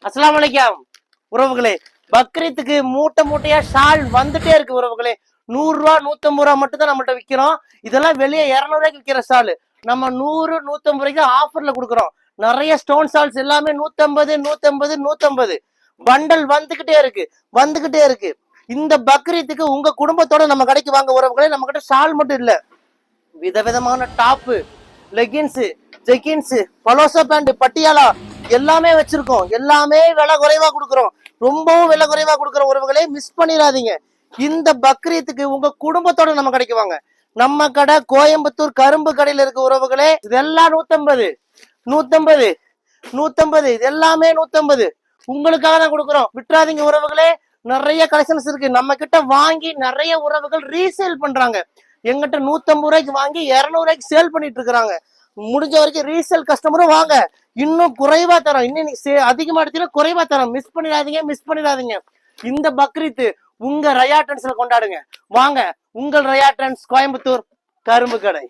அஸ்ஸலாமு அலைக்கும் உறவுகளே. பக்ரீத்துக்கு மூட்டை மூட்டையா ஷால் வந்துட்டே இருக்கு உறவுகளே. 100 ரூபா 150 ரூபா மட்டும் தான் நம்மள்ட்ட விற்கிறோம். இதெல்லாம் வெளியே 200 ரூபாய்க்கு விற்கிற ஷால் நம்ம 100 150 ரூபாய்க்கு ஆஃபர்ல கொடுக்குறோம். நிறைய ஸ்டோன் ஷால்ஸ் எல்லாமே 150 150 150 பண்டல் வந்துகிட்டே இருக்கு. இந்த பக்ரீத்துக்கு உங்க குடும்பத்தோட நம்ம கடைக்கு வாங்க உறவுகளே. நம்ம கிட்ட ஷால் மட்டும் இல்ல, விதவிதமான top, leggings, jeggings, palazzo pant, Patiala எல்லாமே வச்சிருக்கோம். எல்லாமே விலை குறைவா கொடுக்குறோம். ரொம்பவும் விலை குறைவா கொடுக்குற உறவுகளே, மிஸ் பண்ணிடாதீங்க. இந்த பக்ரீத்துக்கு உங்க குடும்பத்தோட நம்ம கடைக்கு வாங்க. நம்ம கடை கோயம்புத்தூர் கரும்பு கடையில இருக்க உறவுகளே. இதெல்லாம் 150 150 150 இது எல்லாமே 150 உங்களுக்காக தான் கொடுக்குறோம். விட்டுறாதீங்க உறவுகளே. நிறைய கலெக்ஷன்ஸ் இருக்கு. நம்ம கிட்ட வாங்கி நிறைய உறவுகள் ரீசேல் பண்றாங்க. எங்கிட்ட 150 ரூபாய்க்கு வாங்கி 200 ரூபாய்க்கு சேல் பண்ணிட்டு இருக்காங்க. முடிஞ்ச வரைக்கும் ரீசேல் கஸ்டமரும் வாங்க, இன்னும் குறைவா தரோம். இன்னும் அதிகமா எடுத்தீங்கன்னா குறைவா தரோம். மிஸ் பண்ணிடாதீங்க. இந்த பக்ரீத் உங்க ரயா ட்ரெண்ட்ஸ்ல கொண்டாடுங்க. வாங்க, உங்கள் ரயா ட்ரெண்ட்ஸ், கோயம்புத்தூர் கரும்பு கடை.